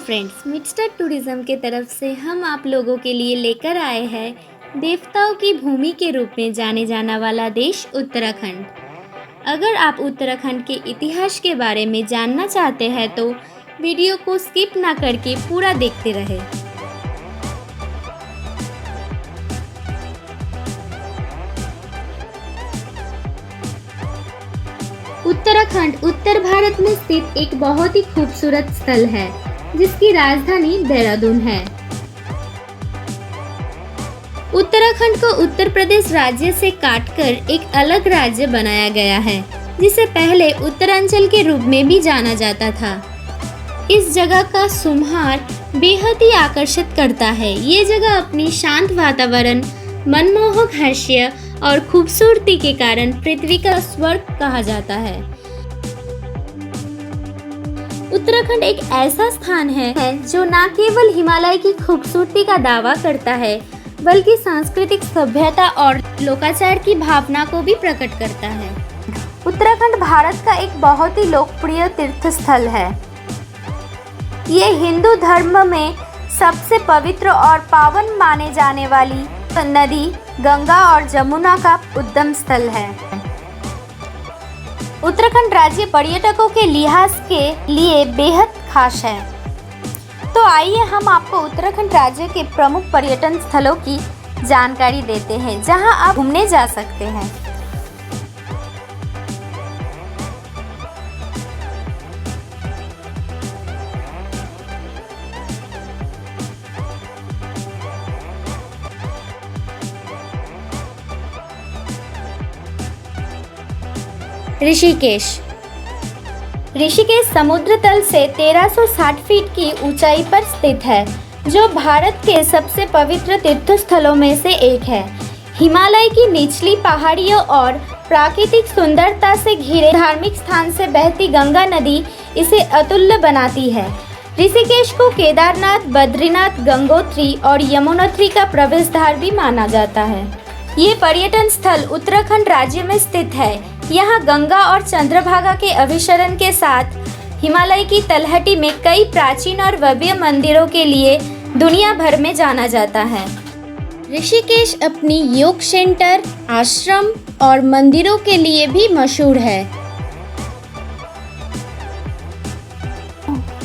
Friends, mister tourism के तरफ से हम आप लोगों के लिए लेकर आए हैं देवताओं की भूमि के रूप में जाने जाना वाला देश उत्तराखंड। अगर आप उत्तराखंड के इतिहास के बारे में जानना चाहते हैं तो वीडियो को स्किप ना करके पूरा देखते रहें। उत्तराखंड उत्तर भारत में स्थित एक बहुत ही खूबसूरत स्थल है जिसकी राजधानी देहरादून है। उत्तराखंड को उत्तर प्रदेश राज्य से काटकर एक अलग राज्य बनाया गया है जिसे पहले उत्तरांचल के रूप में भी जाना जाता था। इस जगह का सुम्हार बेहद ही आकर्षित करता है। ये जगह अपनी शांत वातावरण, मनमोहक हास्य और खूबसूरती के कारण पृथ्वी का स्वर्ग कहा जाता है। उत्तराखंड एक ऐसा स्थान है जो न केवल हिमालय की खूबसूरती का दावा करता है बल्कि सांस्कृतिक सभ्यता और लोकाचार की भावना को भी प्रकट करता है। उत्तराखंड भारत का एक बहुत ही लोकप्रिय तीर्थ स्थल है। ये हिंदू धर्म में सबसे पवित्र और पावन माने जाने वाली नदी गंगा और जमुना का उद्गम स्थल है। उत्तराखंड राज्य पर्यटकों के लिहाज के लिए बेहद खास है। तो आइए हम आपको उत्तराखंड राज्य के प्रमुख पर्यटन स्थलों की जानकारी देते हैं जहां आप घूमने जा सकते हैं। ऋषिकेश समुद्र तल से 1360 फीट की ऊंचाई पर स्थित है, जो भारत के सबसे पवित्र तीर्थस्थलों में से एक है। हिमालय की निचली पहाड़ियों और प्राकृतिक सुंदरता से घिरे धार्मिक स्थान से बहती गंगा नदी इसे अतुल्य बनाती है। ऋषिकेश को केदारनाथ, बद्रीनाथ, गंगोत्री और यमुनोत्री का प्रवेश द्वार भी माना जाता है। ये पर्यटन स्थल उत्तराखंड राज्य में स्थित है। यहाँ गंगा और चंद्रभागा के अभिसरण के साथ हिमालय की तलहटी में कई प्राचीन और भव्य मंदिरों के लिए दुनिया भर में जाना जाता है। ऋषिकेश अपनी योग सेंटर, आश्रम और मंदिरों के लिए भी मशहूर है।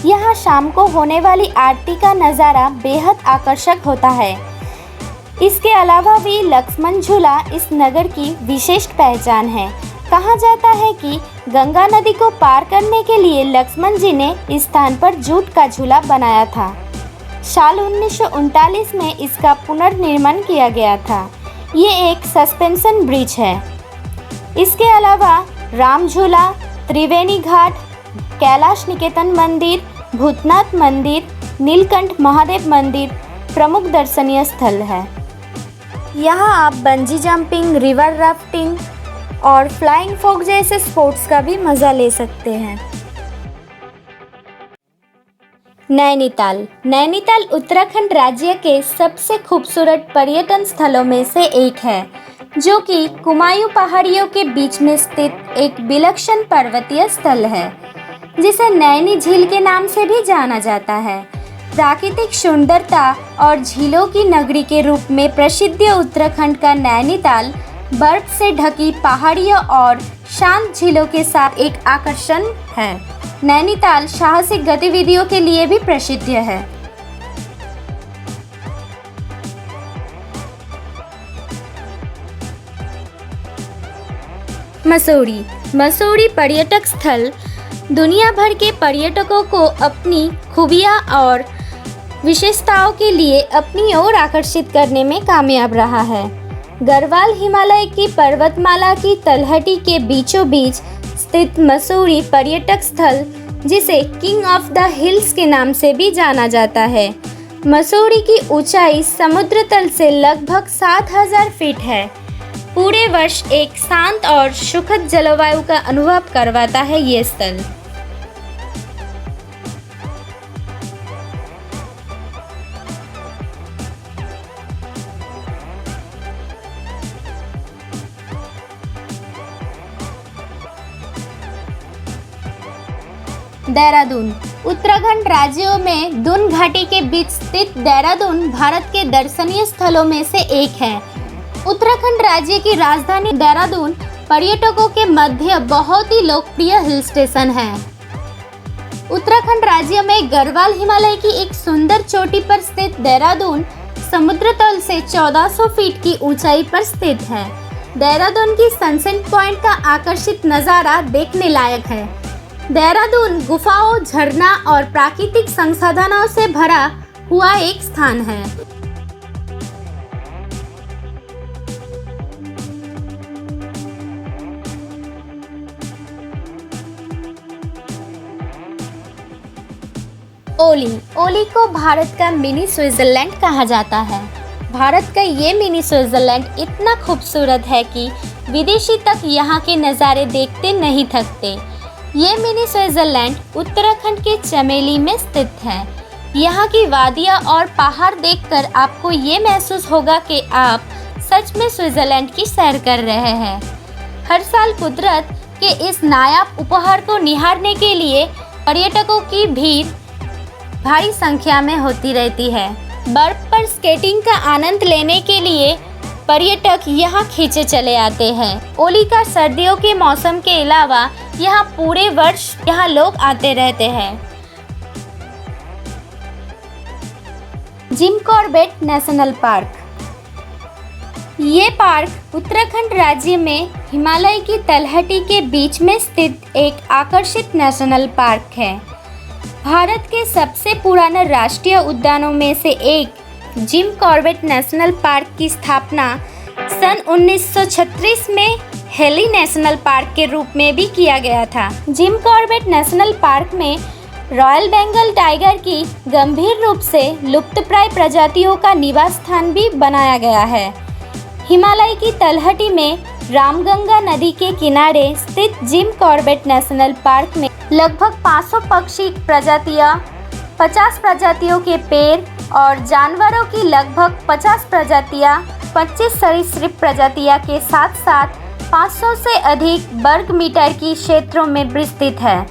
यहाँ शाम को होने वाली आरती का नज़ारा बेहद आकर्षक होता है। इसके अलावा भी लक्ष्मण झूला इस नगर की विशिष्ट पहचान है। कहा जाता है कि गंगा नदी को पार करने के लिए लक्ष्मण जी ने इस स्थान पर जूट का झूला बनाया था। साल 1939 में इसका पुनर्निर्माण किया गया था। ये एक सस्पेंशन ब्रिज है। इसके अलावा राम झूला, त्रिवेणी घाट, कैलाश निकेतन मंदिर, भूतनाथ मंदिर, नीलकंठ महादेव मंदिर प्रमुख दर्शनीय स्थल है। यहाँ आप बंजी जंपिंग, रिवर राफ्टिंग और फ्लाइंग फॉग जैसे स्पोर्ट्स का भी मज़ा ले सकते हैं। नैनीताल उत्तराखंड राज्य के सबसे खूबसूरत पर्यटन स्थलों में से एक है, जो कि कुमायूं पहाड़ियों के बीच में स्थित एक विलक्षण पर्वतीय स्थल है, जिसे नैनी झील के नाम से भी जाना जाता है। प्राकृतिक सुंदरता और झीलों की नगरी के रूप में प्रसिद्ध उत्तराखंड का नैनीताल बर्फ से ढकी पहाड़ियों और शांत झीलों के साथ एक आकर्षण है। नैनीताल साहसिक गतिविधियों के लिए भी प्रसिद्ध है। मसूरी पर्यटक स्थल दुनिया भर के पर्यटकों को अपनी खूबियां और विशेषताओं के लिए अपनी ओर आकर्षित करने में कामयाब रहा है। गढ़वाल हिमालय की पर्वतमाला की तलहटी के बीचों बीच स्थित मसूरी पर्यटक स्थल, जिसे किंग ऑफ द हिल्स के नाम से भी जाना जाता है। मसूरी की ऊंचाई समुद्र तल से लगभग 7000 फीट है। पूरे वर्ष एक शांत और सुखद जलवायु का अनुभव करवाता है ये स्थल। देहरादून। उत्तराखंड राज्यों में दून घाटी के बीच स्थित देहरादून भारत के दर्शनीय स्थलों में से एक है। उत्तराखंड राज्य की राजधानी देहरादून पर्यटकों के मध्य बहुत ही लोकप्रिय हिल स्टेशन है। उत्तराखंड राज्य में गढ़वाल हिमालय की एक सुंदर चोटी पर स्थित देहरादून समुद्र तल से 1400 फीट की ऊंचाई पर स्थित है। देहरादून की सनसेट पॉइंट का आकर्षित नज़ारा देखने लायक है। देहरादून गुफाओं, झरना और प्राकृतिक संसाधनों से भरा हुआ एक स्थान है। ओली को भारत का मिनी स्विट्जरलैंड कहा जाता है। भारत का ये मिनी स्विट्जरलैंड इतना खूबसूरत है कि विदेशी तक यहाँ के नज़ारे देखते नहीं थकते। ये मिनी स्विट्जरलैंड उत्तराखंड के चमेली में स्थित है। यहाँ की वादियाँ और पहाड़ देखकर आपको ये महसूस होगा कि आप सच में स्विट्जरलैंड की सैर कर रहे हैं। हर साल कुदरत के इस नायाब उपहार को निहारने के लिए पर्यटकों की भीड़ भारी संख्या में होती रहती है। बर्फ पर स्केटिंग का आनंद लेने के लिए पर्यटक यहाँ खींचे चले आते हैं। ओली का सर्दियों के मौसम के अलावा यहाँ पूरे वर्ष यहाँ लोग आते रहते हैं। Jim Corbett national park. ये पार्क उत्तराखंड राज्य में हिमालय की तलहटी के बीच में स्थित एक आकर्षित नेशनल पार्क है। भारत के सबसे पुराने राष्ट्रीय उद्यानों में से एक जिम कॉर्बेट नेशनल पार्क की स्थापना सन 1936 में हेली नेशनल पार्क के रूप में भी किया गया था। जिम कॉर्बेट नेशनल पार्क में रॉयल बंगाल टाइगर की गंभीर रूप से लुप्तप्राय प्रजातियों का निवास स्थान भी बनाया गया है। हिमालय की तलहटी में रामगंगा नदी के किनारे स्थित जिम कॉर्बेट नेशनल पार्क में लगभग 500 पक्षी प्रजातियां, 50 प्रजातियों के पेड़ और जानवरों की लगभग 50 प्रजातियां, 25 सरीसृप प्रजातियां के साथ साथ 500 से अधिक वर्ग मीटर की क्षेत्रों में विस्तृत है।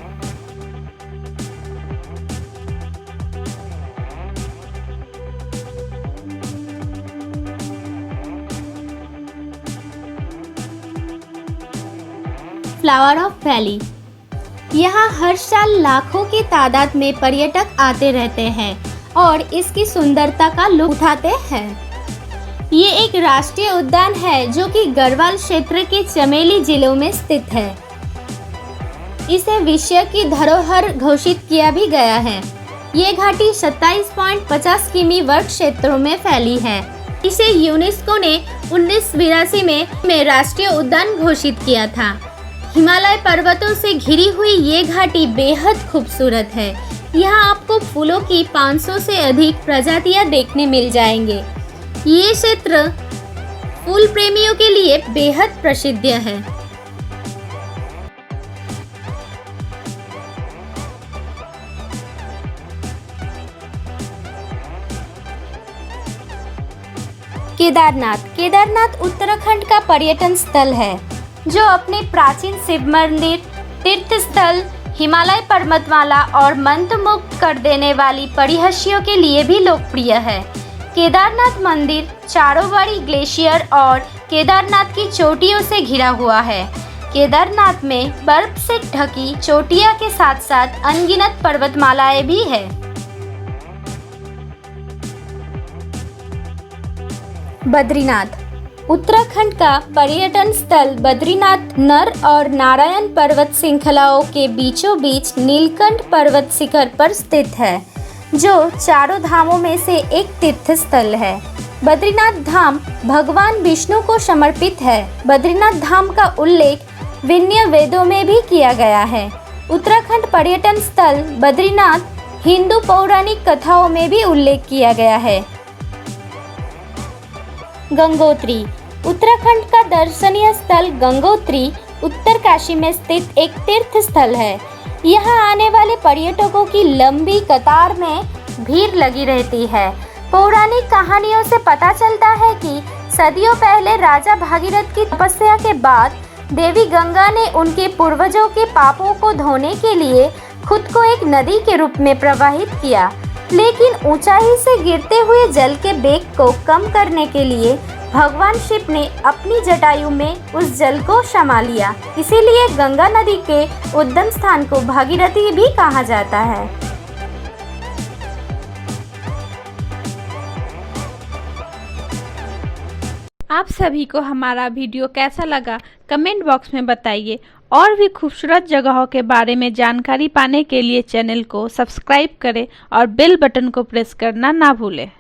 Flower of valley. यहाँ हर साल लाखों की तादाद में पर्यटक आते रहते हैं और इसकी सुंदरता का लुत्फ उठाते हैं। ये एक राष्ट्रीय उद्यान है जो कि गढ़वाल क्षेत्र के चमेली जिलों में स्थित है। इसे विश्व की धरोहर घोषित किया भी गया है। ये घाटी 27.50 किमी वर्ग क्षेत्रों में फैली है। इसे यूनेस्को ने 1982 में राष्ट्रीय उद्यान घोषित किया था। हिमालय पर्वतों से घिरी हुई ये घाटी बेहद खूबसूरत है। यहाँ आपको फूलों की 500 से अधिक प्रजातियाँ देखने मिल जाएंगे। ये क्षेत्र फूल प्रेमियों के लिए बेहद प्रसिद्ध है। केदारनाथ उत्तराखंड का पर्यटन स्थल है जो अपने प्राचीन शिव मंदिर, तीर्थ स्थल, हिमालय पर्वतमाला और मंत्रमुग्ध कर देने वाली परिहर्षियों के लिए भी लोकप्रिय है। केदारनाथ मंदिर चारों बड़ी ग्लेशियर और केदारनाथ की चोटियों से घिरा हुआ है। केदारनाथ में बर्फ से ढकी चोटियां के साथ साथ अनगिनत पर्वतमालाएं भी है। बद्रीनाथ उत्तराखंड का पर्यटन स्थल बद्रीनाथ नर और नारायण पर्वत श्रृंखलाओं के बीचों बीच नीलकंठ पर्वत शिखर पर स्थित है, जो चारों धामों में से एक तीर्थ स्थल है। बद्रीनाथ धाम भगवान विष्णु को समर्पित है। बद्रीनाथ धाम का उल्लेख विनय वेदों में भी किया गया है। उत्तराखंड पर्यटन स्थल बद्रीनाथ हिंदू पौराणिक कथाओं में भी उल्लेख किया गया है। गंगोत्री उत्तराखंड का दर्शनीय स्थल गंगोत्री उत्तरकाशी में स्थित एक तीर्थ स्थल है। यहाँ आने वाले पर्यटकों की लंबी कतार में भीड़ लगी रहती है। पौराणिक कहानियों से पता चलता है कि सदियों पहले राजा भागीरथ की तपस्या के बाद देवी गंगा ने उनके पूर्वजों के पापों को धोने के लिए खुद को एक नदी के रूप में प्रवाहित किया, लेकिन ऊंचाई से गिरते हुए जल के वेग को कम करने के लिए भगवान शिव ने अपनी जटायु में उस जल को समा लिया। इसीलिए गंगा नदी के उद्गम स्थान को भागीरथी भी कहा जाता है। आप सभी को हमारा वीडियो कैसा लगा कमेंट बॉक्स में बताइए। और भी खूबसूरत जगहों के बारे में जानकारी पाने के लिए चैनल को सब्सक्राइब करें और बेल बटन को प्रेस करना ना भूलें।